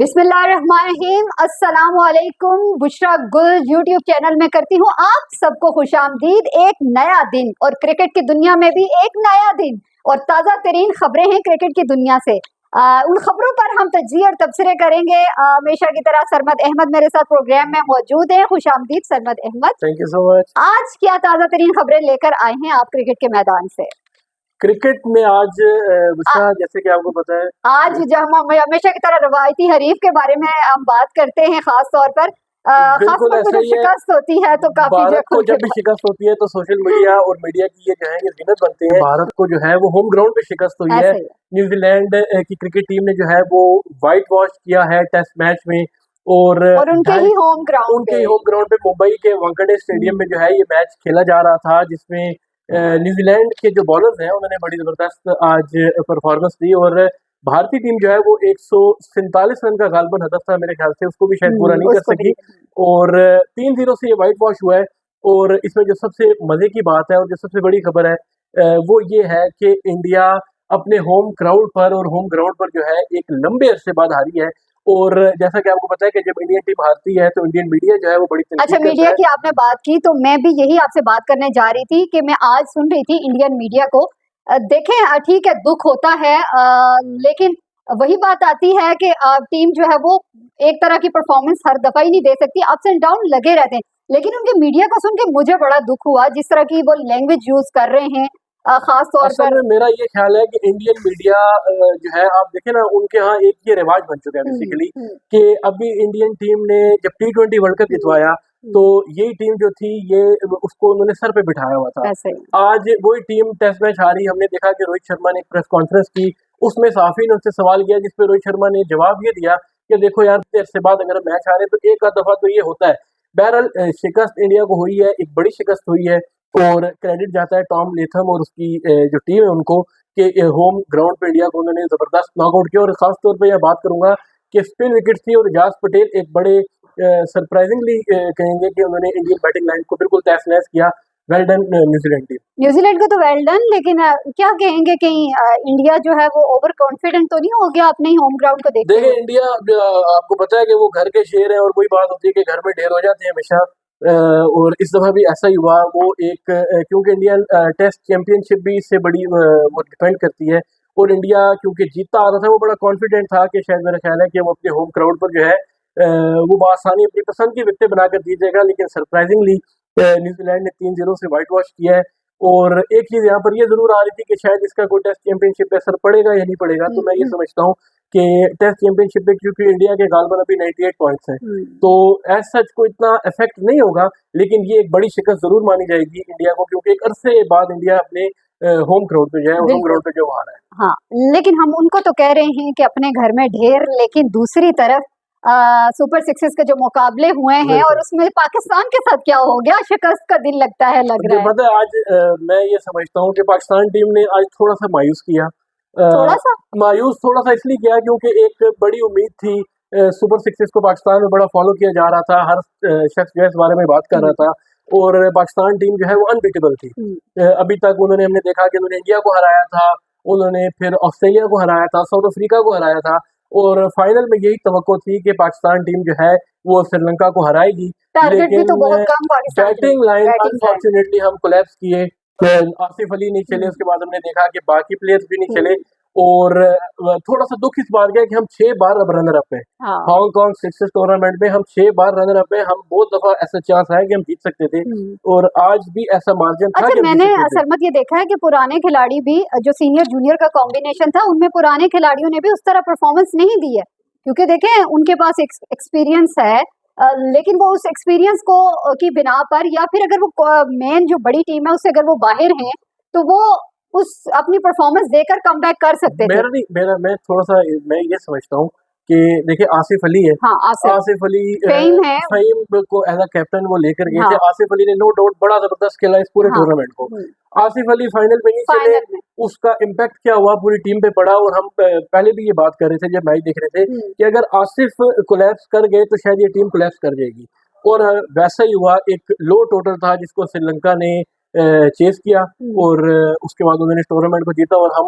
बिस्मिल्लाहिर्रहमानिर्रहीम। अस्सलाम वालेकुम। बुशरा गुल यूट्यूब चैनल में करती हूँ आप सबको खुशामदीद। एक नया दिन और क्रिकेट की दुनिया में भी एक नया दिन और ताज़ा तरीन खबरें हैं क्रिकेट की दुनिया से। उन खबरों पर हम तज्ज़िया और तबसरे करेंगे। हमेशा की तरह सरमद अहमद मेरे साथ प्रोग्राम में मौजूद है। खुशामदीद Sarmad Ahmad. Thank you so much. आज क्या ताज़ा तरीन खबरें लेकर आए हैं आप क्रिकेट के मैदान से? क्रिकेट में आज जैसे कि आपको पता है, आज जब हम हमेशा की तरह रवायती हरीफ के बारे में हम बात करते हैं, खास तौर पर बिल्कुल ऐसा ही है। शिकस्त होती है तो काफी भारत को जब भी शिकस्त होती है तो सोशल मीडिया और मीडिया की ये जो है ये जिन्नत बनते हैं। भारत को जो है वो होम ग्राउंड पे शिकस्त हुई है। न्यूजीलैंड की क्रिकेट टीम ने जो है वो व्हाइट वॉश किया है टेस्ट मैच में और उनके ही होम ग्राउंड पे मुंबई के वानखेड़े स्टेडियम में जो है ये मैच खेला जा रहा था, जिसमें न्यूजीलैंड के जो बॉलर्स हैं उन्होंने बड़ी जबरदस्त आज परफॉर्मेंस दी और भारतीय टीम जो है वो 147 रन का गालबन हदफ था मेरे ख्याल से, उसको भी शायद पूरा नहीं कर सकी और 3-0 से ये व्हाइट वॉश हुआ है। और इसमें जो सबसे मजे की बात है और जो सबसे बड़ी खबर है वो ये है कि इंडिया अपने होम क्राउड पर और होम ग्राउंड पर जो है एक लंबे अरसे बाद हारी है। और जैसा कि आपको पता है कि जब इंडियन टीम हारती है तो इंडियन मीडिया जो है वो बड़ी अच्छा, मीडिया की आपने बात की तो मैं भी यही आपसे बात करने जा रही थी कि मैं आज सुन रही थी इंडियन मीडिया को। देखें, ठीक है, दुख होता है, लेकिन वही बात आती है कि टीम जो है वो एक तरह की परफॉर्मेंस हर दफा ही नहीं दे सकती, अप्स एंड डाउन लगे रहते हैं। लेकिन उनके मीडिया को सुन के मुझे बड़ा दुख हुआ, जिस तरह की वो लैंग्वेज यूज कर रहे हैं। खास तौर पर मेरा ये ख्याल है कि इंडियन मीडिया जो है, आप देखें ना, उनके यहाँ एक ये रिवाज बन चुका है बेसिकली कि अभी इंडियन टीम ने जब T20 वर्ल्ड कप जितवाया तो यही टीम जो थी ये उसको उन्होंने सर पे बिठाया हुआ था। आज वही टीम टेस्ट मैच हारी। हमने देखा कि रोहित शर्मा ने एक प्रेस कॉन्फ्रेंस की, उसमें साफी ने उससे सवाल किया जिसपे रोहित शर्मा ने जवाब ये दिया कि देखो यार, देर से बाद अगर मैच हारे तो एक आध दफा तो ये होता है। बहरहाल शिकस्त इंडिया को हुई है, एक बड़ी शिकस्त हुई है और क्रेडिट जाता है टॉम लेथम और उसकी जो टीम है उनको कि होम ग्राउंड पे इंडिया को उन्होंने जबरदस्त नॉकआउट किया। और खास तौर पे यह बात करूंगा कि स्पिन विकेट थी और एजाज पटेल एक बड़े सरप्राइजिंगली कहेंगे कि उन्होंने इंडियन बैटिंग लाइन को बिल्कुल तहस नहस किया। Well done New Zealand team. New Zealand को तो वेल डन, लेकिन क्या कहेंगे कहीं इंडिया जो है वो ओवर कॉन्फिडेंट तो नहीं हो गया अपने ही होम ग्राउंड को देखते हुए? इंडिया, आपको पता है कि वो घर के शेर है और वही बात होती है कि घर में ढेर हो जाते हैं हमेशा। और इस दफा भी ऐसा ही हुआ। वो एक क्योंकि इंडियन टेस्ट चैंपियनशिप भी इससे बड़ी वो डिपेंड करती है और इंडिया क्योंकि जीतता आ रहा था वो बड़ा कॉन्फिडेंट था कि शायद मेरा ख्याल है कि वो अपने होम क्राउड पर जो है वो बआसानी अपनी पसंद की विकेटें बनाकर जीत जाएगा। लेकिन सरप्राइजिंगली न्यूजीलैंड ने 3-0 से व्हाइट वॉश किया है। और एक चीज यहाँ पर ये जरूर आ रही थी कि शायद इसका कोई टेस्ट चैंपियनशिप पे असर पड़ेगा या नहीं पड़ेगा, तो मैं ये समझता हूँ कि टेस्ट चैंपियनशिप पे क्योंकि इंडिया के गालबन अभी 98 पॉइंट्स हैं तो एज सच को इतना इफेक्ट नहीं होगा। लेकिन ये एक बड़ी शिकस्त जरूर मानी जाएगी इंडिया को, क्योंकि एक अरसे बाद इंडिया अपने होम ग्राउंड पे जो है होम ग्राउंड पे जो आ रहा है। हाँ, लेकिन हम उनको तो कह रहे हैं कि अपने घर में ढेर, लेकिन दूसरी तरफ सुपर सिक्सेस के जो मुकाबले हुए हैं और उसमें पाकिस्तान के साथ क्या हो गया, शिकस्त का दिन लगता है, लग रहा है। पता है आज मैं ये समझता हूँ कि पाकिस्तान टीम ने आज थोड़ा सा मायूस किया। थोड़ा सा इसलिए किया क्योंकि एक बड़ी उम्मीद थी। सुपर सिक्सेस को पाकिस्तान में बड़ा फॉलो किया जा रहा था, हर शख्स जो है इस बारे में बात कर रहा था और पाकिस्तान टीम जो है वो अनबीटेबल थी। अभी तक उन्होंने, हमने देखा कि उन्होंने इंडिया को हराया था, उन्होंने फिर ऑस्ट्रेलिया को हराया था, साउथ अफ्रीका को हराया था और फाइनल में यही तवक्को थी कि पाकिस्तान टीम जो है वो श्रीलंका को हराएगी। लेकिन तो बहुत कम बैटिंग लाइन अनफॉर्चुनेटली हम कोलैप्स किए। आसिफ अली नहीं खेले, उसके बाद हमने देखा कि बाकी प्लेयर्स भी नहीं खेले और थोड़ा सा दुख इस बात का कि हम 6 बार अब रनर अप है। हांगकांग सिक्सेस टूर्नामेंट में हम 6 बार रनर अप है। हम बहुत दफा ऐसा चांस है कि हम जीत सकते थे और आज भी ऐसा मार्जिन था। अच्छा, मैंने सरमत ये देखा है कि पुराने खिलाड़ी भी, जो सीनियर जूनियर का कॉम्बिनेशन था, उनमें पुराने खिलाड़ियों ने भी उस तरह परफॉर्मेंस नहीं दी है, क्योंकि देखें उनके पास एक्सपीरियंस है, लेकिन वो उस एक्सपीरियंस को की बिना पर, या फिर अगर वो मेन जो बड़ी टीम है उससे अगर वो बाहर हैं तो वो उस अपनी परफॉर्मेंस देकर कमबैक कर सकते थे। मैं थोड़ा सा मैं ये समझता हूँ कि देखिए आसिफ अली है। हाँ, आसिफ अली फेम को एज अ कैप्टन वो लेकर गए थे। आसिफ अली ने नो डाउट बड़ा जबरदस्त खेला इस पूरे टूर्नामेंट को। आसिफ अली फाइनल में नहीं चले, उसका इम्पैक्ट क्या हुआ पूरी टीम पे पड़ा। और हम पहले भी ये बात कर रहे थे जब मैच देख रहे थे कि अगर आसिफ कोलैप्स कर गए तो शायद ये टीम कोलैप्स कर जाएगी और वैसा ही हुआ। एक लो टोटल था जिसको श्रीलंका ने चेस किया और उसके बाद उन्होंने टूर्नामेंट को जीता और हम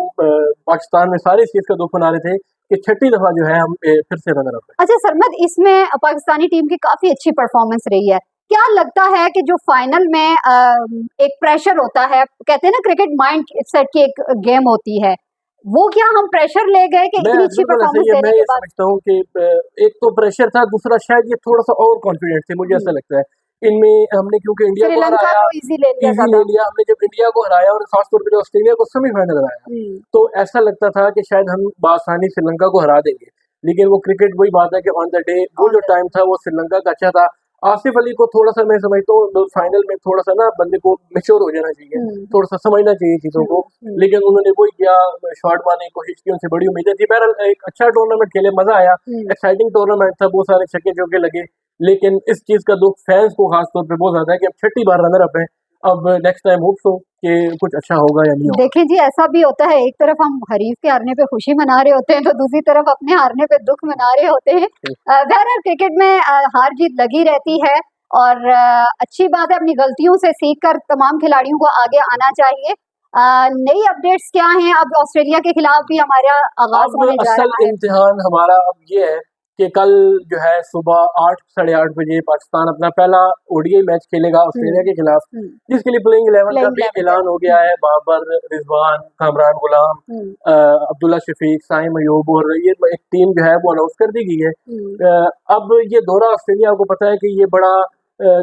पाकिस्तान में सारे इस चीज का दुख मना रहे थे कि छठी दफा जो है हम फिर से रनर अप हैं। अच्छा सरमद, इसमें पाकिस्तानी टीम की काफी अच्छी परफॉर्मेंस रही है। क्या लगता है कि जो फाइनल में एक प्रेशर होता है, कहते हैं ना क्रिकेट माइंड सेट की एक गेम होती है, वो क्या हम प्रेशर ले गए कि इतनी अच्छी परफॉर्मेंस देने के बाद? मैं समझता हूँ कि एक तो प्रेशर था, दूसरा शायद ये थोड़ा सा और कॉन्फिडेंस थे, मुझे ऐसा लगता है इनमें। हमने क्योंकि इंडिया को हराया, तो इजी ले लिया। हमने जब इंडिया को हराया और खासतौर पर ऑस्ट्रेलिया को सेमीफाइनल हराया, तो ऐसा लगता था कि शायद हम बासानी श्रीलंका को हरा देंगे। लेकिन वो क्रिकेट वही बात है कि ऑन द डे वो जो टाइम था वो श्रीलंका का अच्छा था। आसिफ अली को थोड़ा सा मैं समझता हूँ फाइनल में थोड़ा सा ना बंदे को मेच्योर हो जाना चाहिए, थोड़ा सा समझना चाहिए चीजों को, लेकिन उन्होंने वही किया, शॉट मारने की कोशिश की, उनसे बड़ी उम्मीदें थी। बहरहाल एक अच्छा टूर्नामेंट खेले, मजा आया, एक्साइटिंग टूर्नामेंट था, बहुत सारे छक्के चौके लगे। लेकिन इस चीज का दुख फैंस को खासतौर पर बहुत ज्यादा है कि अब छठी बार रनर अप है। अब नेक्स्ट टाइम होप्स हो कि कुछ अच्छा होगा या नहीं होगा। देखिए जी, ऐसा भी होता है, एक तरफ हम हरीफ के हारने पे खुशी मना रहे होते हैं तो दूसरी तरफ अपने हारने पे दुख मना रहे होते हैं। बहरहाल क्रिकेट में हार जीत लगी रहती है और अच्छी बात है, अपनी गलतियों से सीखकर तमाम खिलाड़ियों को आगे आना चाहिए। नई अपडेट्स क्या हैं? अब ऑस्ट्रेलिया के खिलाफ भी हमारा आगाज होने जा रहा है। इम्तिहान हमारा अब ये है कि कल जो है सुबह 8 साढ़े 8 बजे पाकिस्तान अपना पहला ओडीआई मैच खेलेगा ऑस्ट्रेलिया के खिलाफ, जिसके लिए प्लेइंग 11 का भी ऐलान हो गया है। बाबर, रिजवान, कामरान गुलाम, अब्दुल्ला शफीक, साइम अयूब और ये एक टीम जो है वो अनाउंस कर दी गई है। अब ये दौरा ऑस्ट्रेलिया को पता है कि ये बड़ा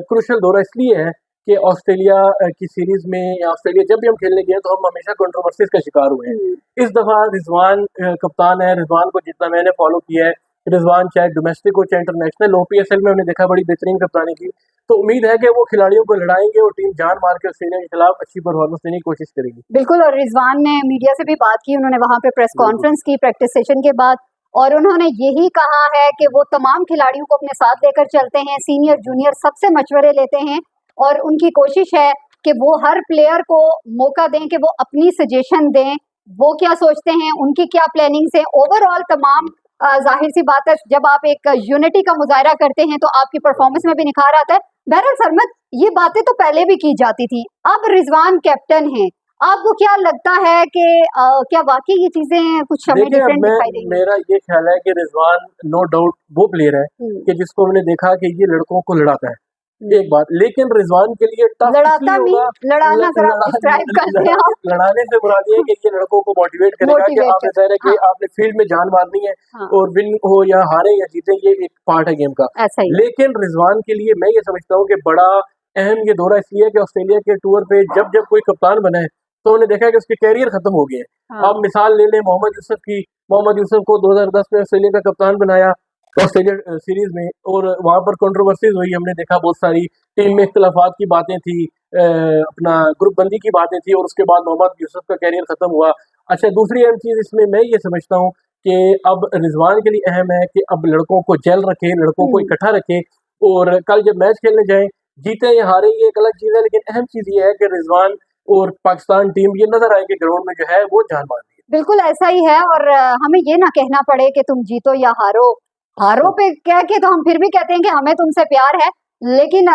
क्रूशल दौरा इसलिए है कि ऑस्ट्रेलिया की सीरीज में या ऑस्ट्रेलिया जब भी हम खेलने गए तो हम हमेशा कंट्रोवर्सीज का शिकार हुए हैं। इस दफा रिजवान कप्तान है, रिजवान को जितना मैंने फॉलो किया है, रिजवान चाहे डोमेस्टिक हो चाहे इंटरनेशनल हो, पीएसएल में हमने देखा बड़ी बेहतरीन कप्तानी की, तो उम्मीद है कि वो खिलाड़ियों को लड़ाएंगे और टीम जान मार के ऑस्ट्रेलिया के खिलाफ अच्छी परफॉर्मेंस देने की कोशिश करेगी। बिल्कुल, और रिजवान ने मीडिया से भी बात की, उन्होंने वहां पे प्रेस कॉन्फ्रेंस की प्रैक्टिस सेशन के बाद, और उन्होंने यही कहा है कि वो तमाम खिलाड़ियों को अपने साथ लेकर चलते हैं, सीनियर जूनियर सबसे मशवरे लेते हैं और उनकी कोशिश है कि वो हर प्लेयर को मौका दें कि वो अपनी सजेशन दें, वो क्या सोचते हैं, उनकी क्या प्लानिंग्स हैं। ओवरऑल तमाम जाहिर सी बात है, जब आप एक यूनिटी का मुजाहरा करते हैं तो आपकी परफॉर्मेंस में भी निखार आता है। बहरहाल सरमद, ये बातें तो पहले भी की जाती थी, अब रिजवान कैप्टन हैं, आपको क्या लगता है कि क्या वाकई ये चीजें कुछ हमें डिफरेंट दिखाई देंगी? मेरा ये ख्याल है कि रिजवान नो डाउट वो प्लेयर है कि जिसको हमने देखा कि ये लड़कों को लड़ाता है, एक बात, लेकिन रिजवान के लिए टफ लड़ाता नहीं, लड़ाना जरा डिस्क्राइब करते हैं आप। लड़ाने से मुराद ये है कि ये लड़कों को मोटिवेट करेगा कि आपने ज़ाहिर है कि आपने फील्ड में जान मारनी है और विन हो या हारे या जीते, ये एक पार्ट है गेम का। लेकिन रिजवान के लिए मैं ये समझता हूँ कि बड़ा अहम ये दौरा इसलिए है कि ऑस्ट्रेलिया के टूर पे जब जब कोई कप्तान बना है तो उन्हें देखा कि उसके कैरियर खत्म हो गए हैं। आप मिसाल ले लें मोहम्मद यूसुफ की, मोहम्मद यूसुफ को 2010 में ऑस्ट्रेलिया का कप्तान बनाया ऑस्ट्रेलिया सीरीज में और वहां पर कंट्रोवर्सीज हुई, हमने देखा बहुत सारी टीम में इख्तलाफात की बातें थी, अपना ग्रुप बंदी की बातें थी और उसके बाद मोहम्मद यूसुफ का कैरियर खत्म हुआ। अच्छा, दूसरी अहम चीज इसमें मैं ये समझता हूँ कि अब रिजवान के लिए अहम है कि अब लड़कों को जेल रखे, लड़कों को इकट्ठा रखे और कल जब मैच खेलने जाए, जीते या हारे ये एक अलग चीज है, लेकिन अहम चीज ये है कि रिजवान और पाकिस्तान टीम ये नजर आए कि ग्राउंड में जो है वो जान मार दी। बिल्कुल ऐसा ही है और हमें ये ना कहना पड़े कि तुम जीतो या हारो, हारो पे कह के तो हम फिर भी कहते हैं कि हमें तुमसे प्यार है, लेकिन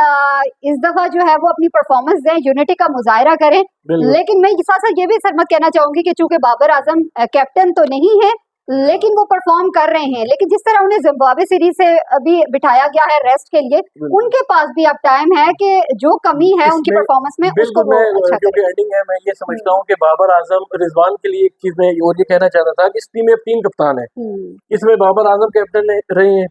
इस दफा जो है वो अपनी परफॉर्मेंस दें, यूनिटी का मुजाहरा करें। लेकिन मैं साथ साथ ये भी सरमत कहना चाहूंगी कि चूंकि बाबर आजम कैप्टन तो नहीं है लेकिन वो परफॉर्म कर रहे हैं, लेकिन जिस तरह उन्हें जिम्बाब्वे सीरीज से अभी बिठाया गया है रेस्ट के लिए, उनके पास भी अब टाइम है कि जो कमी है उनकी परफॉर्मेंस में उसको वो अच्छा करें। एंडिंग है, मैं ये समझता हूँ कि बाबर आजम रिजवान के लिए एक चीज मैं और ये कहना चाहता था कि इस टीम में अब 3 कप्तान है, इसमें बाबर आजम कैप्टन रहे हैं,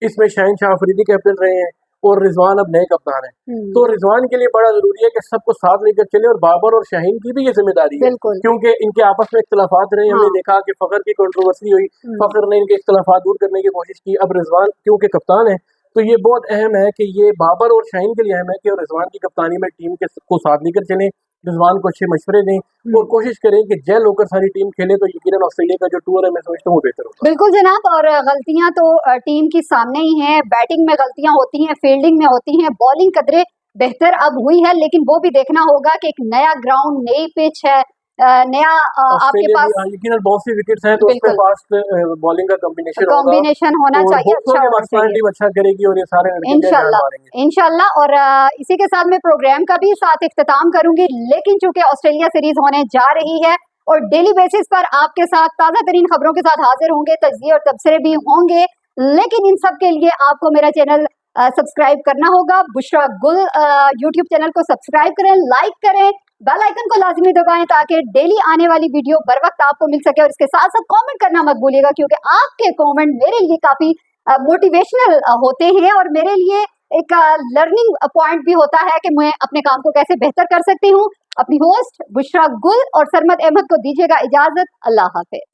इसमें शाहीन शाह अफरीदी कैप्टन रहे हैं और रिजवान अब नए कप्तान है। तो रिजवान के लिए बड़ा जरूरी है कि सबको साथ लेकर चले और बाबर और शाहीन की भी ये जिम्मेदारी है क्योंकि इनके आपस में इख्तलाफात रहे। हमने देखा कि फखर की कंट्रोवर्सी हुई, फखर ने इनके इख्तलाफात दूर करने की कोशिश की। अब रिजवान क्योंकि कप्तान है तो ये बहुत अहम है कि ये बाबर और शाहीन के लिए अहम है कि रिजवान की कप्तानी में टीम के को साथ लेकर चलें, रिजवान को अच्छे मशवरे दें और कोशिश करें कि जेल होकर सारी टीम खेले तो यकीनन ऑस्ट्रेलिया का जो टूर है मैं समझता हूँ बेहतर होगा। बिल्कुल जनाब, और गलतियां तो टीम की सामने ही हैं, बैटिंग में गलतियां होती हैं, फील्डिंग में होती हैं, बॉलिंग कदरे बेहतर अब हुई है, लेकिन वो भी देखना होगा कि एक नया ग्राउंड, नई पिच है, नया आपके पास यकीनन बहुत सी विकेट्स हैं तो उसमें फास्ट बॉलिंग का कॉम्बिनेशन होना चाहिए, अच्छा होना चाहिए, टीम अच्छा करेगी और ये सारे इंशाल्लाह। और इसी के साथ मैं प्रोग्राम का भी साथ इख्तिताम करूंगी, लेकिन चूंकि ऑस्ट्रेलिया सीरीज होने जा रही है, और डेली बेसिस पर आपके साथ ताज़ा तरीन खबरों के साथ हाजिर होंगे, तज्जिए और तबसरे भी होंगे। लेकिन इन सब के लिए आपको मेरा चैनल सब्सक्राइब करना होगा। बुशरा गुल यूट्यूब चैनल को सब्सक्राइब करें, लाइक करें, बेल आइकन को लाजमी दबाएं ताकि डेली आने वाली वीडियो बर वक्त आपको मिल सके। और इसके साथ साथ कमेंट करना मत भूलिएगा, क्योंकि आपके कमेंट मेरे लिए काफ़ी मोटिवेशनल होते हैं और मेरे लिए एक लर्निंग पॉइंट भी होता है कि मैं अपने काम को कैसे बेहतर कर सकती हूँ। अपनी होस्ट बुशरा गुल और सरमद अहमद को दीजिएगा इजाजत। अल्लाह हाफिज।